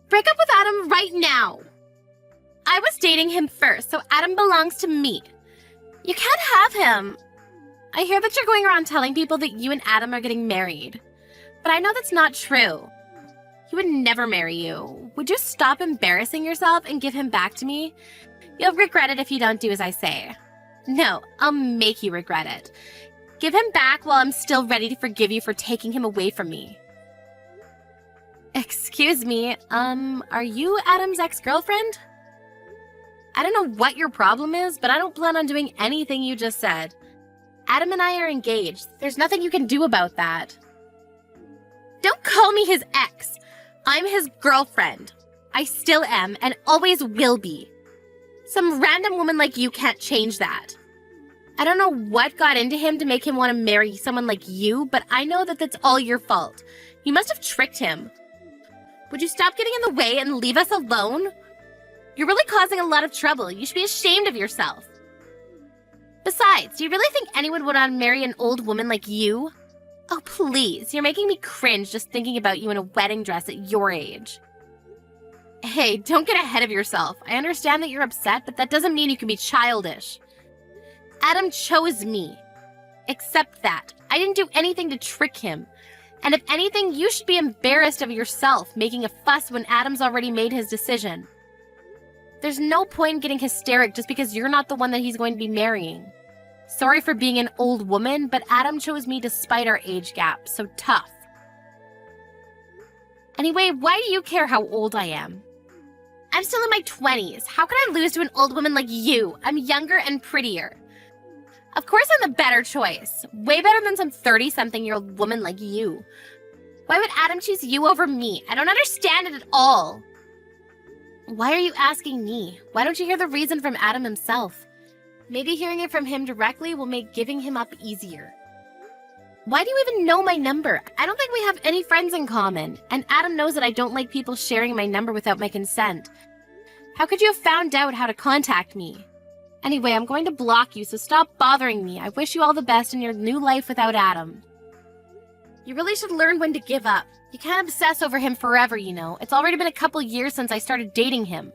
Break up with Adam right now. I was dating him first, so Adam belongs to me. You can't have him. I hear that you're going around telling people that you and Adam are getting married. But I know that's not true. He would never marry you. Would you stop embarrassing yourself and give him back to me? You'll regret it if you don't do as I say. No, I'll make you regret it. Give him back while I'm still ready to forgive you for taking him away from me. Excuse me, are you Adam's ex-girlfriend? I don't know what your problem is, but I don't plan on doing anything you just said. Adam and I are engaged. There's nothing you can do about that. Don't call me his ex. I'm his girlfriend. I still am and always will be. Some random woman like you can't change that. I don't know what got into him to make him want to marry someone like you, but I know that that's all your fault. You must have tricked him. Would you stop getting in the way and leave us alone? You're really causing a lot of trouble. You should be ashamed of yourself. Besides, do you really think anyone would want to marry an old woman like you? Oh, please, you're making me cringe just thinking about you in a wedding dress at your age. Hey, don't get ahead of yourself. I understand that you're upset, but that doesn't mean you can be childish. Adam chose me. Accept that. I didn't do anything to trick him. And if anything, you should be embarrassed of yourself making a fuss when Adam's already made his decision. There's no point in getting hysteric just because you're not the one that he's going to be marrying. Sorry for being an old woman, but Adam chose me despite our age gap, so tough. Anyway, why do you care how old I am? I'm still in my 20s. How can I lose to an old woman like you? I'm younger and prettier. Of course I'm the better choice. Way better than some 30-something-year-old woman like you. Why would Adam choose you over me? I don't understand it at all. Why are you asking me? Why don't you hear the reason from Adam himself? Maybe hearing it from him directly will make giving him up easier. Why do you even know my number? I don't think we have any friends in common, and Adam knows that I don't like people sharing my number without my consent. How could you have found out how to contact me? Anyway, I'm going to block you, so stop bothering me. I wish you all the best in your new life without Adam. You really should learn when to give up. You can't obsess over him forever, you know. It's already been a couple years since I started dating him.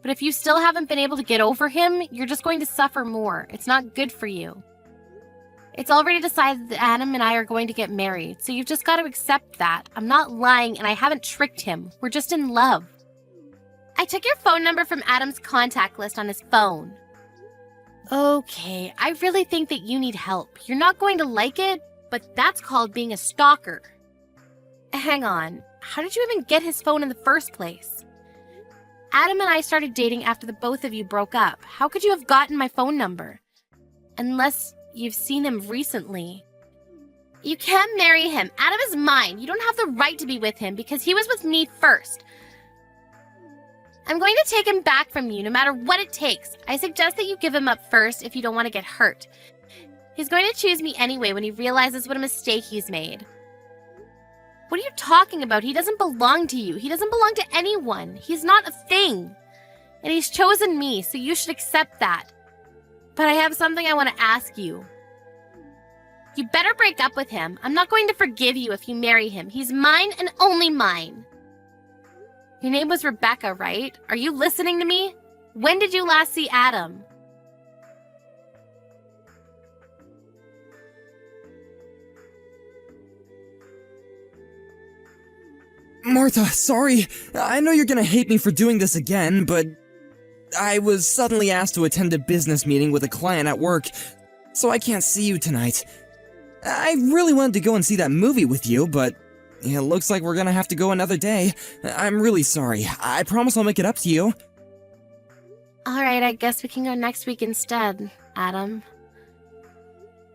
But if you still haven't been able to get over him, you're just going to suffer more. It's not good for you. It's already decided that Adam and I are going to get married, so you've just got to accept that. I'm not lying and I haven't tricked him. We're just in love. I took your phone number from Adam's contact list on his phone. Okay, I really think that you need help. You're not going to like it, but that's called being a stalker. Hang on, how did you even get his phone in the first place? Adam and I started dating after the both of you broke up. How could you have gotten my phone number? Unless you've seen him recently. You can't marry him. Adam is mine. You don't have the right to be with him because he was with me first. I'm going to take him back from you no matter what it takes. I suggest that you give him up first if you don't want to get hurt. He's going to choose me anyway when he realizes what a mistake he's made. What are you talking about? He doesn't belong to you. He doesn't belong to anyone. He's not a thing. And he's chosen me, so you should accept that. But I have something I want to ask you. You better break up with him. I'm not going to forgive you if you marry him. He's mine and only mine. Your name was Rebecca, right? Are you listening to me? When did you last see Adam? Martha, sorry. I know you're gonna hate me for doing this again, but I was suddenly asked to attend a business meeting with a client at work, so I can't see you tonight. I really wanted to go and see that movie with you, but it looks like we're gonna have to go another day. I'm really sorry. I promise I'll make it up to you. Alright, I guess we can go next week instead, Adam.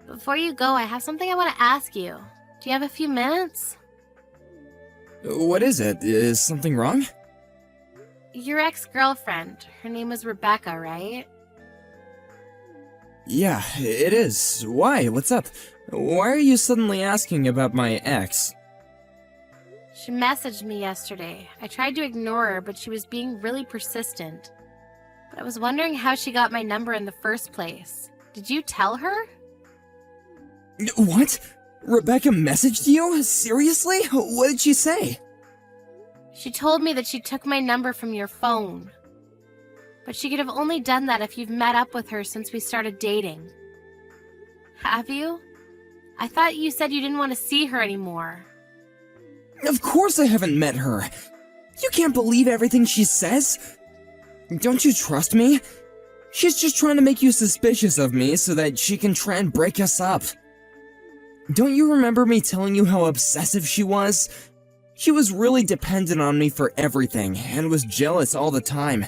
Before you go, I have something I want to ask you. Do you have a few minutes? What is it? Is something wrong? Your ex-girlfriend. Her name was Rebecca, right? Yeah, it is. Why? What's up? Why are you suddenly asking about my ex? She messaged me yesterday. I tried to ignore her, but she was being really persistent. But I was wondering how she got my number in the first place. Did you tell her? What? Rebecca messaged you? Seriously? What did she say? She told me that she took my number from your phone. But she could have only done that if you've met up with her since we started dating. Have you? I thought you said you didn't want to see her anymore. Of course I haven't met her. You can't believe everything she says. Don't you trust me? She's just trying to make you suspicious of me so that she can try and break us up. Don't you remember me telling you how obsessive she was? She was really dependent on me for everything and was jealous all the time.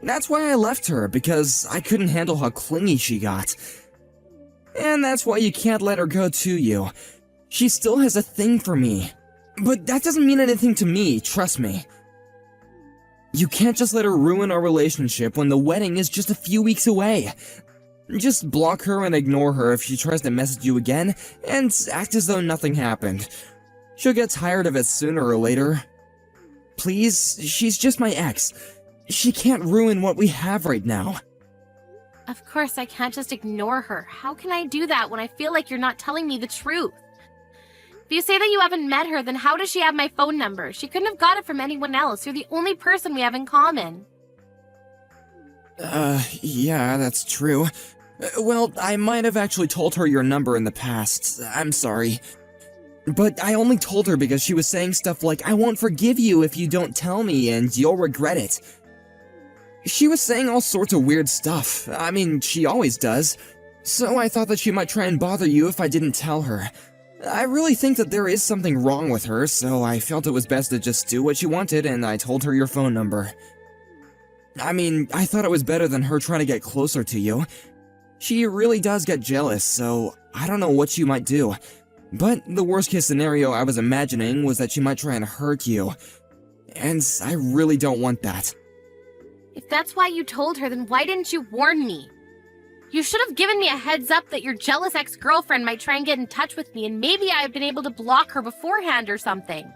That's why I left her, because I couldn't handle how clingy she got. And that's why you can't let her go to you. She still has a thing for me. But that doesn't mean anything to me, trust me. You can't just let her ruin our relationship when the wedding is just a few weeks away. Just block her and ignore her if she tries to message you again, and act as though nothing happened. She'll get tired of it sooner or later. Please, she's just my ex. She can't ruin what we have right now. Of course, I can't just ignore her. How can I do that when I feel like you're not telling me the truth? If you say that you haven't met her, then how does she have my phone number? She couldn't have got it from anyone else. You're the only person we have in common. Yeah, that's true. Well, I might have actually told her your number in the past. I'm sorry. But I only told her because she was saying stuff like, I won't forgive you if you don't tell me and you'll regret it. She was saying all sorts of weird stuff. I mean, she always does. So I thought that she might try and bother you if I didn't tell her. I really think that there is something wrong with her, so I felt it was best to just do what she wanted, and I told her your phone number. I mean, I thought it was better than her trying to get closer to you. She really does get jealous, so I don't know what she might do. But the worst case scenario I was imagining was that she might try and hurt you. And I really don't want that. If that's why you told her, then why didn't you warn me? You should have given me a heads up that your jealous ex-girlfriend might try and get in touch with me, and maybe I had been able to block her beforehand or something.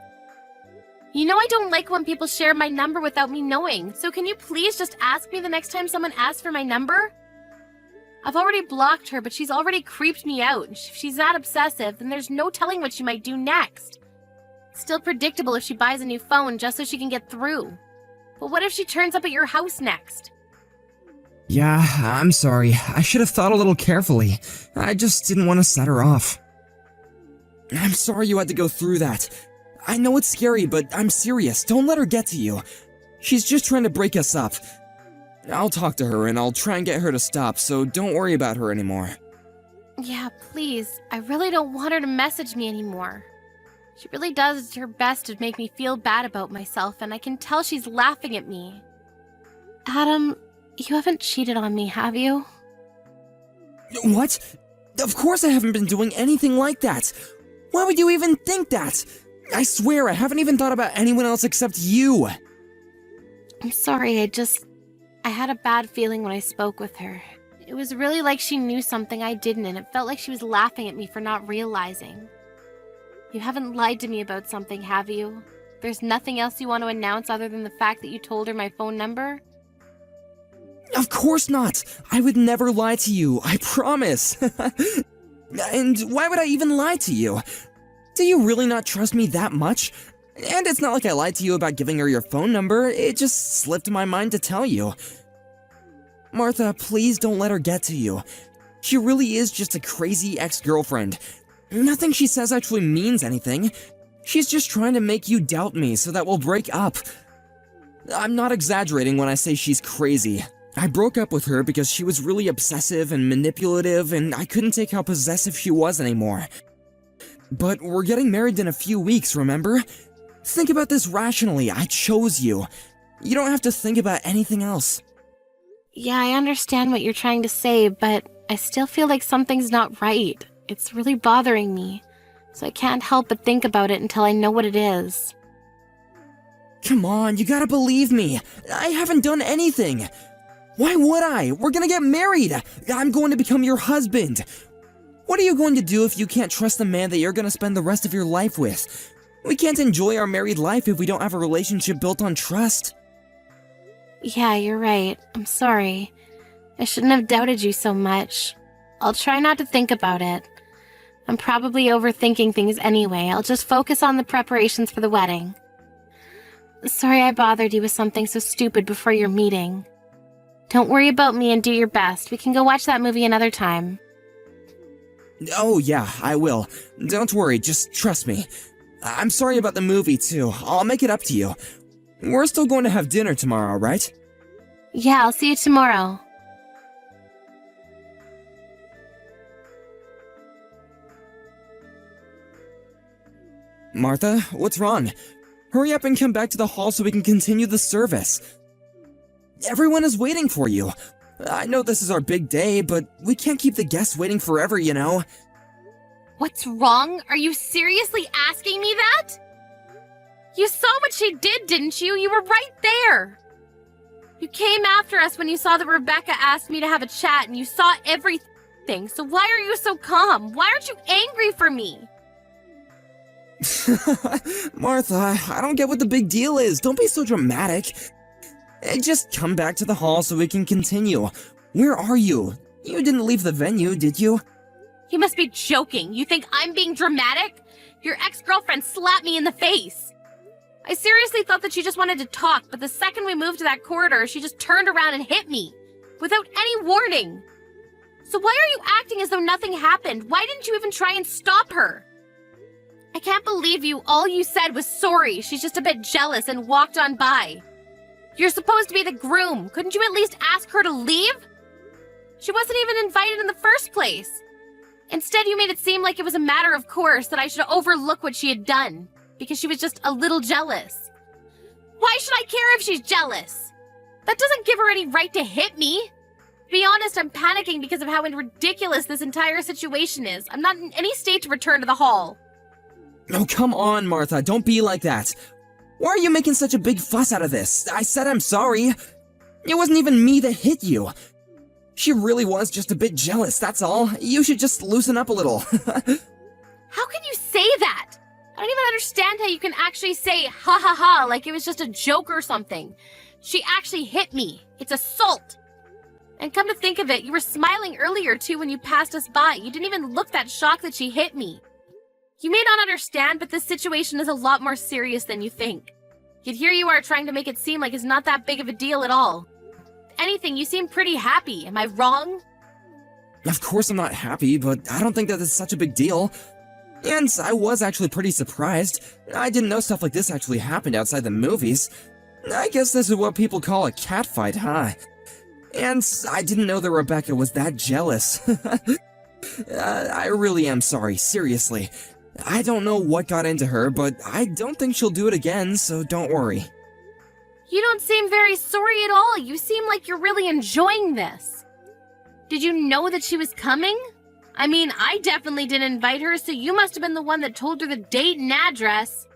You know I don't like when people share my number without me knowing, so can you please just ask me the next time someone asks for my number? I've already blocked her, but she's already creeped me out. If she's that obsessive, then there's no telling what she might do next. It's still predictable if she buys a new phone just so she can get through. But what if she turns up at your house next? Yeah, I'm sorry. I should have thought a little carefully. I just didn't want to set her off. I'm sorry you had to go through that. I know it's scary, but I'm serious. Don't let her get to you. She's just trying to break us up. I'll talk to her and I'll try and get her to stop, so don't worry about her anymore. Yeah, please. I really don't want her to message me anymore. She really does her best to make me feel bad about myself, and I can tell she's laughing at me. Adam, you haven't cheated on me, have you? What? Of course I haven't been doing anything like that. Why would you even think that? I swear I haven't even thought about anyone else except you. I'm sorry, I had a bad feeling when I spoke with her. It was really like she knew something I didn't, and it felt like she was laughing at me for not realizing. You haven't lied to me about something, have you? There's nothing else you want to announce other than the fact that you told her my phone number? Of course not! I would never lie to you, I promise! And why would I even lie to you? Do you really not trust me that much? And it's not like I lied to you about giving her your phone number, it just slipped my mind to tell you. Martha, please don't let her get to you. She really is just a crazy ex-girlfriend. Nothing she says actually means anything. She's just trying to make you doubt me so that we'll break up. I'm not exaggerating when I say she's crazy. I broke up with her because she was really obsessive and manipulative, and I couldn't take how possessive she was anymore. But we're getting married in a few weeks, remember? Think about this rationally. I chose you. You don't have to think about anything else. Yeah, I understand what you're trying to say, but I still feel like something's not right. It's really bothering me, so I can't help but think about it until I know what it is. Come on, you gotta believe me. I haven't done anything. Why would I? We're gonna get married. I'm going to become your husband. What are you going to do if you can't trust the man that you're gonna spend the rest of your life with? We can't enjoy our married life if we don't have a relationship built on trust. Yeah, you're right. I'm sorry. I shouldn't have doubted you so much. I'll try not to think about it. I'm probably overthinking things anyway. I'll just focus on the preparations for the wedding. Sorry I bothered you with something so stupid before your meeting. Don't worry about me and do your best. We can go watch that movie another time. Oh yeah, I will. Don't worry, just trust me. I'm sorry about the movie too. I'll make it up to you. We're still going to have dinner tomorrow, right? Yeah, I'll see you tomorrow. Martha, what's wrong? Hurry up and come back to the hall so we can continue the service. Everyone is waiting for you. I know this is our big day, but we can't keep the guests waiting forever, you know? What's wrong? Are you seriously asking me that? You saw what she did, didn't you? You were right there. You came after us when you saw that Rebecca asked me to have a chat and you saw everything. So why are you so calm? Why aren't you angry for me? Martha, I don't get what the big deal is. Don't be so dramatic. Just come back to the hall so we can continue. Where are you? You didn't leave the venue, did you? You must be joking. You think I'm being dramatic? Your ex-girlfriend slapped me in the face. I seriously thought that she just wanted to talk, but the second we moved to that corridor, she just turned around and hit me. Without any warning. So why are you acting as though nothing happened? Why didn't you even try and stop her? I can't believe you. All you said was sorry. She's just a bit jealous and walked on by. You're supposed to be the groom. Couldn't you at least ask her to leave? She wasn't even invited in the first place. Instead, you made it seem like it was a matter of course that I should overlook what she had done because she was just a little jealous. Why should I care if she's jealous? That doesn't give her any right to hit me. To be honest, I'm panicking because of how ridiculous this entire situation is. I'm not in any state to return to the hall. Oh, come on, Martha. Don't be like that. Why are you making such a big fuss out of this? I said I'm sorry. It wasn't even me that hit you. She really was just a bit jealous, that's all. You should just loosen up a little. How can you say that? I don't even understand how you can actually say ha ha ha like it was just a joke or something. She actually hit me. It's assault. And come to think of it, you were smiling earlier too when you passed us by. You didn't even look that shocked that she hit me. You may not understand, but this situation is a lot more serious than you think. Yet here you are trying to make it seem like it's not that big of a deal at all. If anything, you seem pretty happy. Am I wrong? Of course I'm not happy, but I don't think that it's such a big deal. And I was actually pretty surprised. I didn't know stuff like this actually happened outside the movies. I guess this is what people call a catfight, huh? And I didn't know that Rebecca was that jealous. I really am sorry, seriously. I don't know what got into her, but I don't think she'll do it again, so don't worry. You don't seem very sorry at all. You seem like you're really enjoying this. Did you know that she was coming? I mean, I definitely didn't invite her, so you must have been the one that told her the date and address.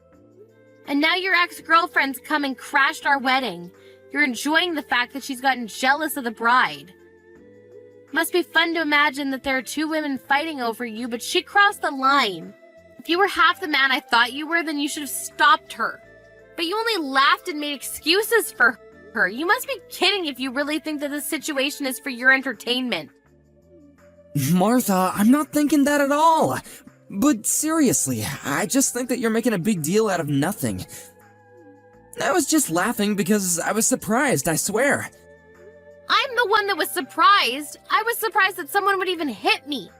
And now your ex-girlfriend's come and crashed our wedding. You're enjoying the fact that she's gotten jealous of the bride. Must be fun to imagine that there are two women fighting over you, but she crossed the line. If you were half the man I thought you were, then you should have stopped her. But you only laughed and made excuses for her. You must be kidding if you really think that this situation is for your entertainment. Martha, I'm not thinking that at all. But seriously, I just think that you're making a big deal out of nothing. I was just laughing because I was surprised, I swear. I'm the one that was surprised. I was surprised that someone would even hit me.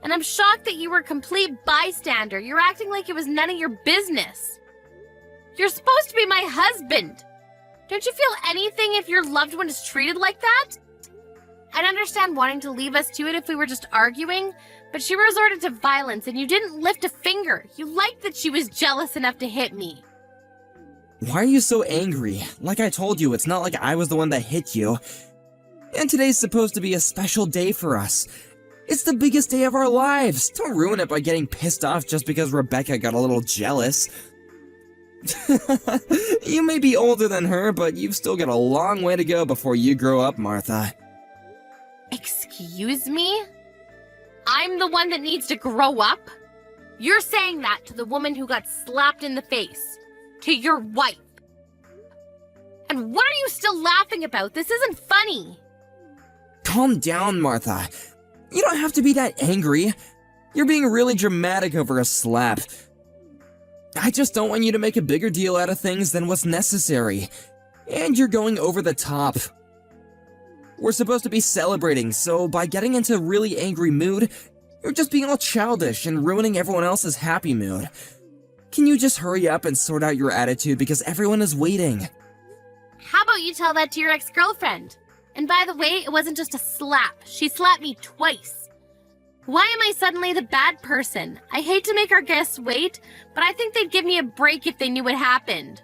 And I'm shocked that you were a complete bystander. You're acting like it was none of your business. You're supposed to be my husband. Don't you feel anything if your loved one is treated like that? I'd understand wanting to leave us to it if we were just arguing, but she resorted to violence and you didn't lift a finger. You liked that she was jealous enough to hit me. Why are you so angry? Like I told you, it's not like I was the one that hit you. And today's supposed to be a special day for us. It's the biggest day of our lives. Don't ruin it by getting pissed off just because Rebecca got a little jealous. You may be older than her, but you've still got a long way to go before you grow up, Martha. Excuse me? I'm the one that needs to grow up? You're saying that to the woman who got slapped in the face. To your wife. And what are you still laughing about? This isn't funny. Calm down, Martha. You don't have to be that angry. You're being really dramatic over a slap. I just don't want you to make a bigger deal out of things than what's necessary. And you're going over the top. We're supposed to be celebrating, so by getting into a really angry mood, you're just being all childish and ruining everyone else's happy mood. Can you just hurry up and sort out your attitude because everyone is waiting? How about you tell that to your ex-girlfriend? And by the way, it wasn't just a slap. She slapped me twice. Why am I suddenly the bad person? I hate to make our guests wait, but I think they'd give me a break if they knew what happened.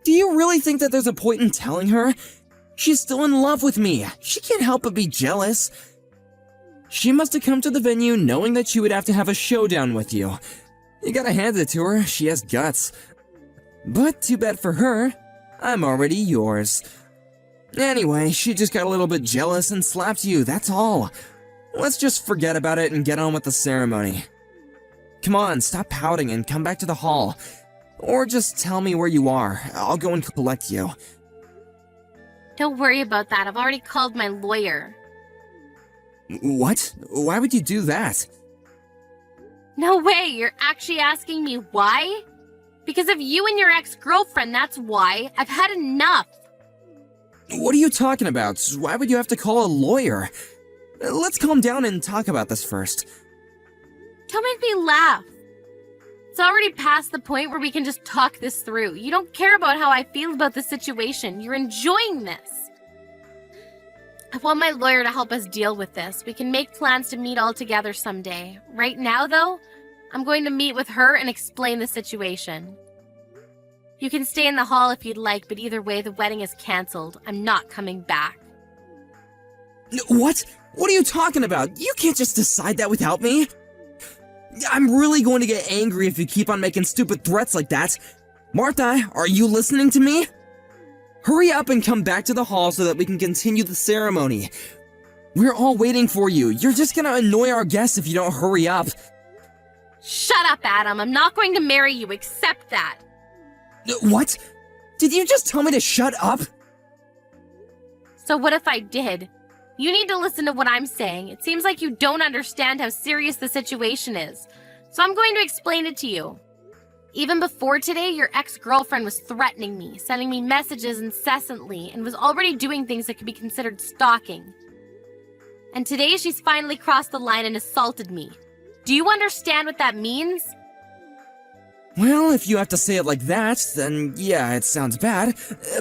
Do you really think that there's a point in telling her? She's still in love with me. She can't help but be jealous. She must have come to the venue knowing that she would have to have a showdown with you. You gotta hand it to her, she has guts. But too bad for her, I'm already yours. Anyway, she just got a little bit jealous and slapped you, that's all. Let's just forget about it and get on with the ceremony. Come on, stop pouting and come back to the hall. Or just tell me where you are. I'll go and collect you. Don't worry about that. I've already called my lawyer. What? Why would you do that? No way. You're actually asking me why? Because of you and your ex-girlfriend, that's why. I've had enough. What are you talking about? Why would you have to call a lawyer? Let's calm down and talk about this first. Don't make me laugh. It's already past the point where we can just talk this through. You don't care about how I feel about the situation. You're enjoying this. I want my lawyer to help us deal with this. We can make plans to meet all together someday. Right now, though, I'm going to meet with her and explain the situation. You can stay in the hall if you'd like, but either way, the wedding is canceled. I'm not coming back. What? What are you talking about? You can't just decide that without me. I'm really going to get angry if you keep on making stupid threats like that. Martha, are you listening to me? Hurry up and come back to the hall so that we can continue the ceremony. We're all waiting for you. You're just gonna annoy our guests if you don't hurry up. Shut up, Adam. I'm not going to marry you. Accept that. What? Did you just tell me to shut up? So what if I did? You need to listen to what I'm saying. It seems like you don't understand how serious the situation is. So I'm going to explain it to you. Even before today, your ex-girlfriend was threatening me, sending me messages incessantly, and was already doing things that could be considered stalking. And today she's finally crossed the line and assaulted me. Do you understand what that means? Well, if you have to say it like that, then yeah, it sounds bad.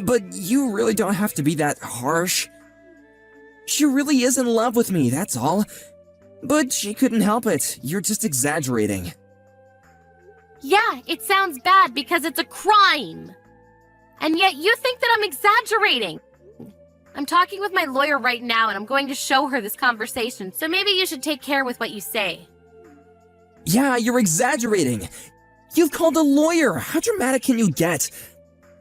But you really don't have to be that harsh. She really is in love with me, that's all. But she couldn't help it. You're just exaggerating. Yeah, it sounds bad because it's a crime. And yet you think that I'm exaggerating. I'm talking with my lawyer right now and I'm going to show her this conversation, so maybe you should take care with what you say. Yeah, you're exaggerating. You've called a lawyer. How dramatic can you get?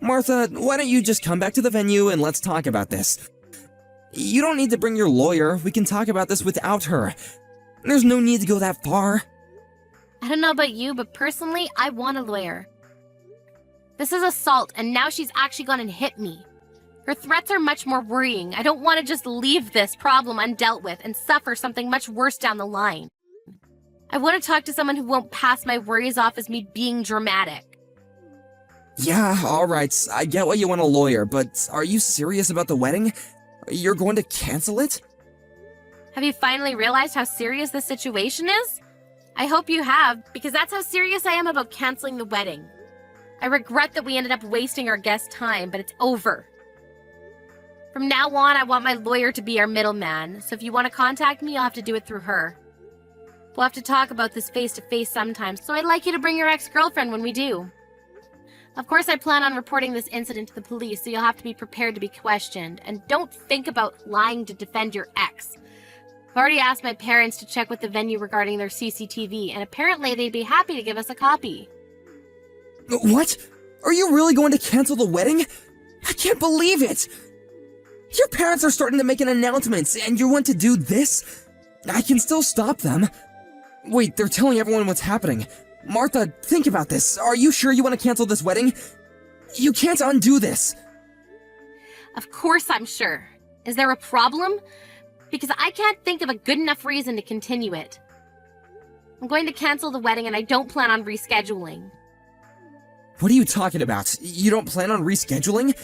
Martha, why don't you just come back to the venue and let's talk about this? You don't need to bring your lawyer. We can talk about this without her. There's no need to go that far. I don't know about you, but personally, I want a lawyer. This is assault, and now she's actually gone and hit me. Her threats are much more worrying. I don't want to just leave this problem undealt with and suffer something much worse down the line. I want to talk to someone who won't pass my worries off as me being dramatic. Yeah, alright, I get why you want a lawyer, but are you serious about the wedding? You're going to cancel it? Have you finally realized how serious this situation is? I hope you have, because that's how serious I am about canceling the wedding. I regret that we ended up wasting our guests' time, but it's over. From now on, I want my lawyer to be our middleman, so if you want to contact me, you'll have to do it through her. We'll have to talk about this face-to-face sometime, so I'd like you to bring your ex-girlfriend when we do. Of course, I plan on reporting this incident to the police, so you'll have to be prepared to be questioned, and don't think about lying to defend your ex. I've already asked my parents to check with the venue regarding their CCTV, and apparently they'd be happy to give us a copy. What? Are you really going to cancel the wedding? I can't believe it! Your parents are starting to make an announcement, and you want to do this? I can still stop them. Wait, they're telling everyone what's happening. Martha, think about this. Are you sure you want to cancel this wedding? You can't undo this. Of course I'm sure. Is there a problem? Because I can't think of a good enough reason to continue it. I'm going to cancel the wedding and I don't plan on rescheduling. What are you talking about? You don't plan on rescheduling?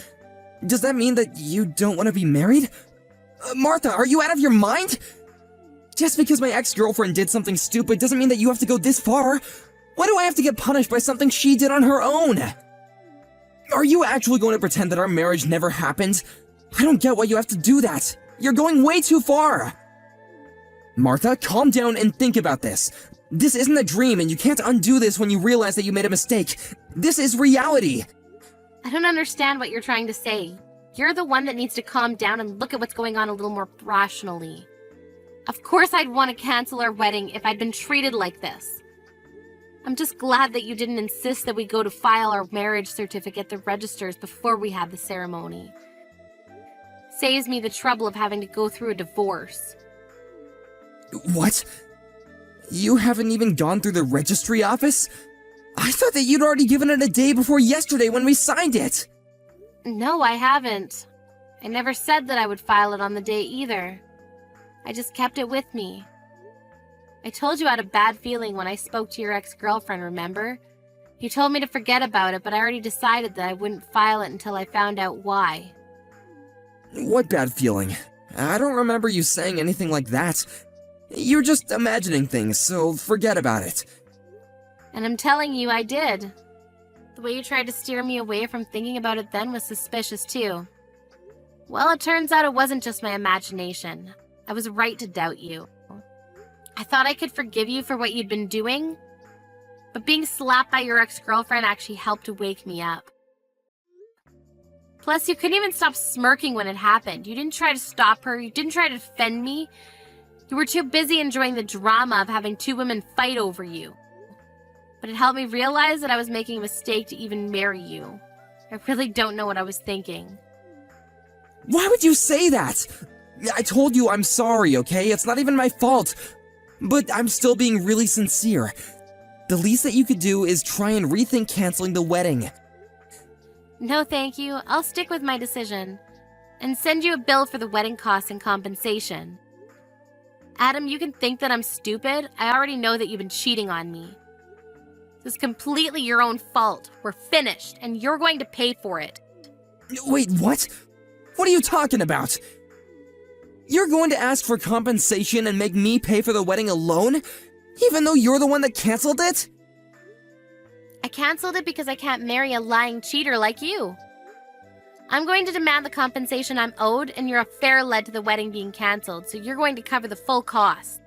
Does that mean that you don't want to be married? Martha, are you out of your mind? Just because my ex-girlfriend did something stupid doesn't mean that you have to go this far. Why do I have to get punished by something she did on her own? Are you actually going to pretend that our marriage never happened? I don't get why you have to do that. You're going way too far. Martha, calm down and think about this. This isn't a dream, and you can't undo this when you realize that you made a mistake. This is reality. I don't understand what you're trying to say. You're the one that needs to calm down and look at what's going on a little more rationally. Of course I'd want to cancel our wedding if I'd been treated like this. I'm just glad that you didn't insist that we go to file our marriage certificate at the registers before we had the ceremony. Saves me the trouble of having to go through a divorce. What? You haven't even gone through the registry office? I thought that you'd already given it a day before yesterday when we signed it. No, I haven't. I never said that I would file it on the day either. I just kept it with me. I told you I had a bad feeling when I spoke to your ex-girlfriend, remember? You told me to forget about it, but I already decided that I wouldn't file it until I found out why. What bad feeling? I don't remember you saying anything like that. You're just imagining things, so forget about it. And I'm telling you, I did. The way you tried to steer me away from thinking about it then was suspicious too. Well, it turns out it wasn't just my imagination. I was right to doubt you. I thought I could forgive you for what you'd been doing, but being slapped by your ex-girlfriend actually helped to wake me up. Plus, you couldn't even stop smirking when it happened. You didn't try to stop her. You didn't try to defend me. You were too busy enjoying the drama of having two women fight over you. But it helped me realize that I was making a mistake to even marry you. I really don't know what I was thinking. Why would you say that? I told you I'm sorry, okay? It's not even my fault. But I'm still being really sincere. The least that you could do is try and rethink canceling the wedding. No, thank you. I'll stick with my decision. And send you a bill for the wedding costs and compensation. Adam, you can think that I'm stupid. I already know that you've been cheating on me. This is completely your own fault. We're finished, and you're going to pay for it. Wait, what? What are you talking about? You're going to ask for compensation and make me pay for the wedding alone? Even though you're the one that canceled it? I canceled it because I can't marry a lying cheater like you. I'm going to demand the compensation I'm owed, and your affair led to the wedding being canceled, so you're going to cover the full costs.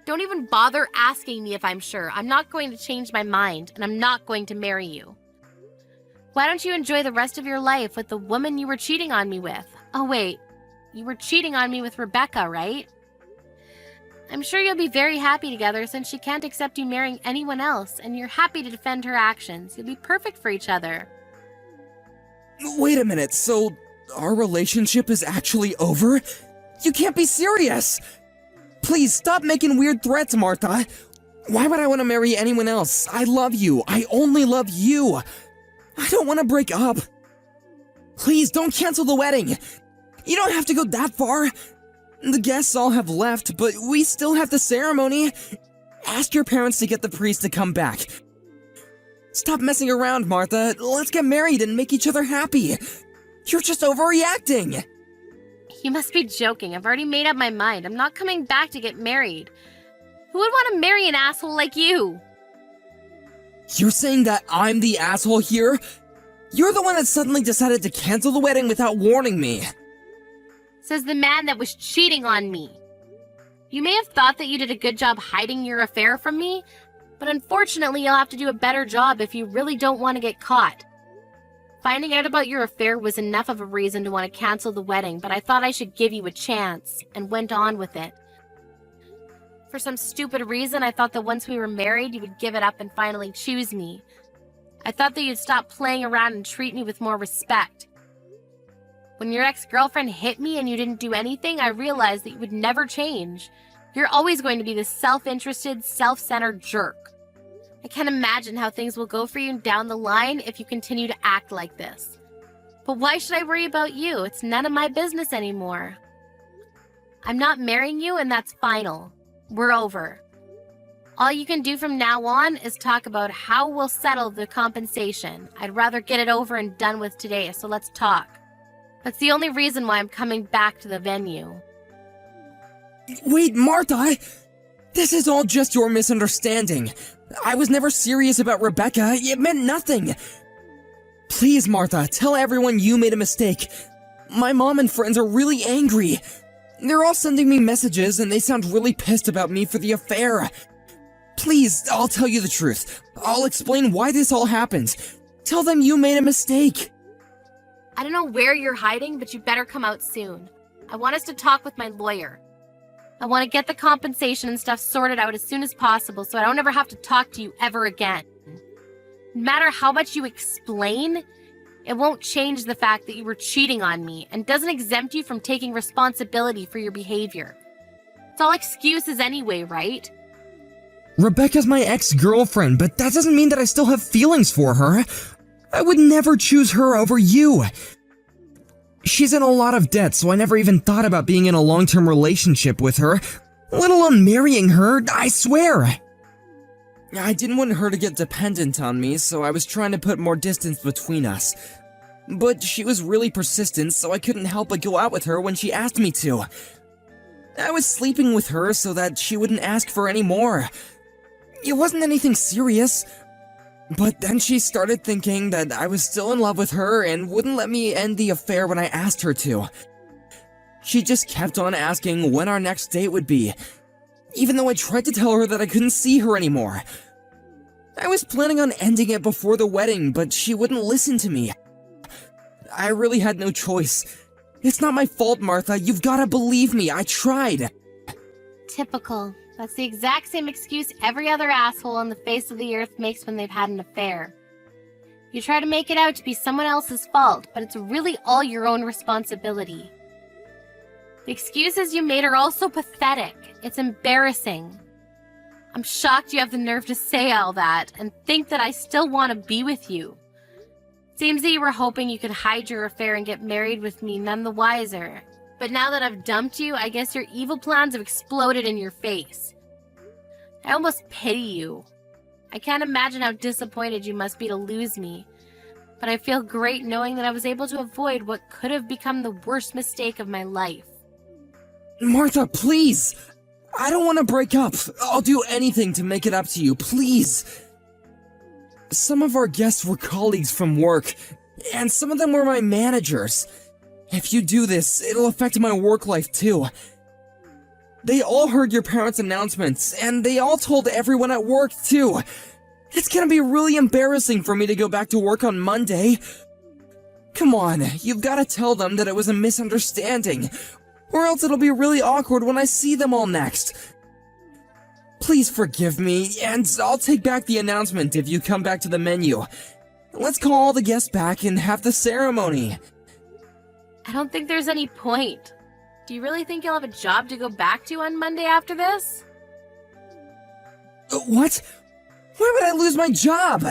Don't even bother asking me if I'm sure. I'm not going to change my mind, and I'm not going to marry you. Why don't you enjoy the rest of your life with the woman you were cheating on me with? Oh wait, you were cheating on me with Rebecca, right? I'm sure you'll be very happy together since she can't accept you marrying anyone else, and you're happy to defend her actions. You'll be perfect for each other. Wait a minute, so our relationship is actually over? You can't be serious! Please stop making weird threats, Martha. Why would I want to marry anyone else? I love you. I only love you. I don't want to break up. Please don't cancel the wedding. You don't have to go that far. The guests all have left, but we still have the ceremony. Ask your parents to get the priest to come back. Stop messing around, Martha. Let's get married and make each other happy. You're just overreacting. You must be joking. I've already made up my mind. I'm not coming back to get married. Who would want to marry an asshole like you? You're saying that I'm the asshole here? You're the one that suddenly decided to cancel the wedding without warning me. Says the man that was cheating on me. You may have thought that you did a good job hiding your affair from me, but unfortunately you'll have to do a better job if you really don't want to get caught. Finding out about your affair was enough of a reason to want to cancel the wedding, but I thought I should give you a chance, and went on with it. For some stupid reason, I thought that once we were married, you would give it up and finally choose me. I thought that you'd stop playing around and treat me with more respect. When your ex-girlfriend hit me and you didn't do anything, I realized that you would never change. You're always going to be this self-interested, self-centered jerk. I can't imagine how things will go for you down the line if you continue to act like this. But why should I worry about you? It's none of my business anymore. I'm not marrying you, and that's final. We're over. All you can do from now on is talk about how we'll settle the compensation. I'd rather get it over and done with today, so let's talk. That's the only reason why I'm coming back to the venue. Wait, Martha! This is all just your misunderstanding. I was never serious about Rebecca. It meant nothing. Please, Martha, tell everyone you made a mistake. My mom and friends are really angry. They're all sending me messages and they sound really pissed about me for the affair. Please, I'll tell you the truth. I'll explain why this all happened. Tell them you made a mistake. I don't know where you're hiding, but you better come out soon. I want us to talk with my lawyer. I want to get the compensation and stuff sorted out as soon as possible so I don't ever have to talk to you ever again. No matter how much you explain, it won't change the fact that you were cheating on me and doesn't exempt you from taking responsibility for your behavior. It's all excuses anyway, right? Rebecca's my ex-girlfriend, but that doesn't mean that I still have feelings for her. I would never choose her over you. She's in a lot of debt, so I never even thought about being in a long-term relationship with her, let alone marrying her, I swear. I didn't want her to get dependent on me, so I was trying to put more distance between us. But she was really persistent, so I couldn't help but go out with her when she asked me to. I was sleeping with her so that she wouldn't ask for any more. It wasn't anything serious. But then she started thinking that I was still in love with her and wouldn't let me end the affair when I asked her to. She just kept on asking when our next date would be, even though I tried to tell her that I couldn't see her anymore. I was planning on ending it before the wedding, but she wouldn't listen to me. I really had no choice. It's not my fault, Martha. You've gotta believe me. I tried. Typical. That's the exact same excuse every other asshole on the face of the earth makes when they've had an affair. You try to make it out to be someone else's fault, but it's really all your own responsibility. The excuses you made are also pathetic. It's embarrassing. I'm shocked you have the nerve to say all that and think that I still want to be with you. Seems that you were hoping you could hide your affair and get married with me none the wiser. But now that I've dumped you, I guess your evil plans have exploded in your face. I almost pity you. I can't imagine how disappointed you must be to lose me. But I feel great knowing that I was able to avoid what could have become the worst mistake of my life. Martha, please! I don't want to break up. I'll do anything to make it up to you, please. Some of our guests were colleagues from work, and some of them were my managers. If you do this, it'll affect my work life too. They all heard your parents' announcements, and they all told everyone at work too. It's gonna be really embarrassing for me to go back to work on Monday. Come on, you've gotta tell them that it was a misunderstanding, or else it'll be really awkward when I see them all next. Please forgive me, and I'll take back the announcement if you come back to the menu. Let's call all the guests back and have the ceremony. I don't think there's any point. Do you really think you'll have a job to go back to on Monday after this? What? Why would I lose my job?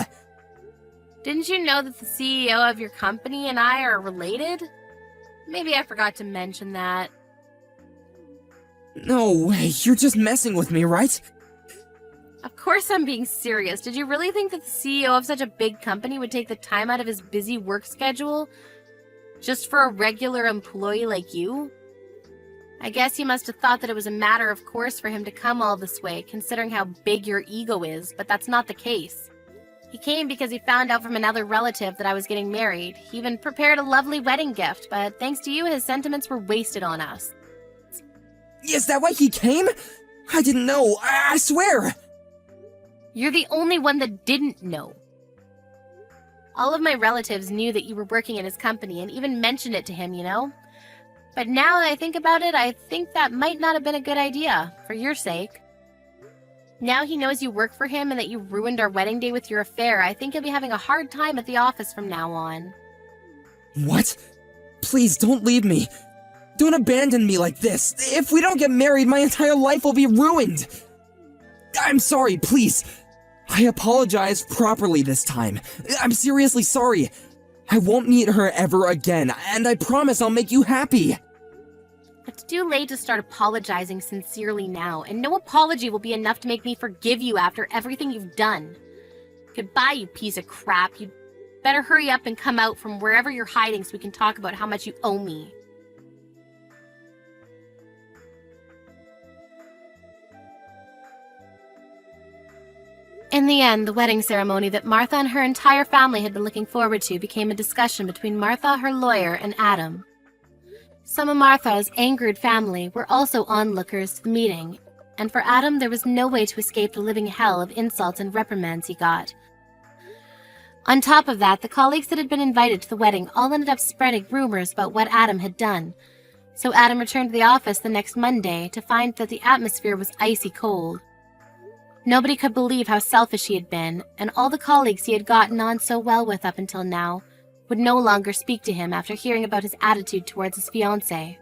Didn't you know that the CEO of your company and I are related? Maybe I forgot to mention that. No way, you're just messing with me, right? Of course I'm being serious. Did you really think that the CEO of such a big company would take the time out of his busy work schedule just for a regular employee like you? I guess you must have thought that it was a matter of course for him to come all this way, considering how big your ego is, but that's not the case. He came because he found out from another relative that I was getting married. He even prepared a lovely wedding gift, but thanks to you, his sentiments were wasted on us. Is that why he came? I didn't know, I swear! You're the only one that didn't know. All of my relatives knew that you were working in his company and even mentioned it to him, you know? But now that I think about it, I think that might not have been a good idea, for your sake. Now he knows you work for him and that you ruined our wedding day with your affair. I think he'll be having a hard time at the office from now on. What? Please don't leave me. Don't abandon me like this. If we don't get married, my entire life will be ruined. I'm sorry, please. I apologize properly this time. I'm seriously sorry. I won't meet her ever again, and I promise I'll make you happy. It's too late to start apologizing sincerely now, and no apology will be enough to make me forgive you after everything you've done. Goodbye, you piece of crap. You'd better hurry up and come out from wherever you're hiding so we can talk about how much you owe me. In the end, the wedding ceremony that Martha and her entire family had been looking forward to became a discussion between Martha, her lawyer, and Adam. Some of Martha's angered family were also onlookers to the meeting, and for Adam there was no way to escape the living hell of insults and reprimands he got. On top of that, the colleagues that had been invited to the wedding all ended up spreading rumors about what Adam had done. So Adam returned to the office the next Monday to find that the atmosphere was icy cold. Nobody could believe how selfish he had been, and all the colleagues he had gotten on so well with up until now would no longer speak to him after hearing about his attitude towards his fiancé.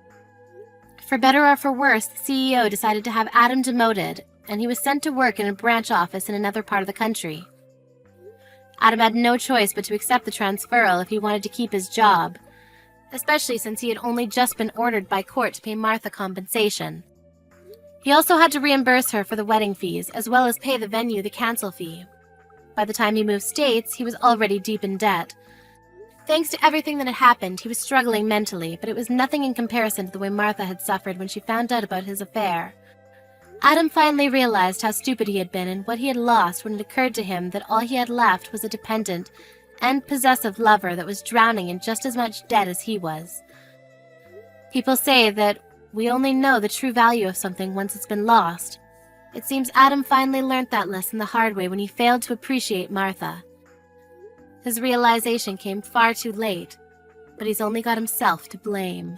For better or for worse, the CEO decided to have Adam demoted, and he was sent to work in a branch office in another part of the country. Adam had no choice but to accept the transferal if he wanted to keep his job, especially since he had only just been ordered by court to pay Martha compensation. He also had to reimburse her for the wedding fees, as well as pay the venue the cancel fee. By the time he moved states, he was already deep in debt. Thanks to everything that had happened, he was struggling mentally, but it was nothing in comparison to the way Martha had suffered when she found out about his affair. Adam finally realized how stupid he had been and what he had lost when it occurred to him that all he had left was a dependent and possessive lover that was drowning in just as much debt as he was. People say that we only know the true value of something once it's been lost. It seems Adam finally learned that lesson the hard way when he failed to appreciate Martha. His realization came far too late, but he's only got himself to blame.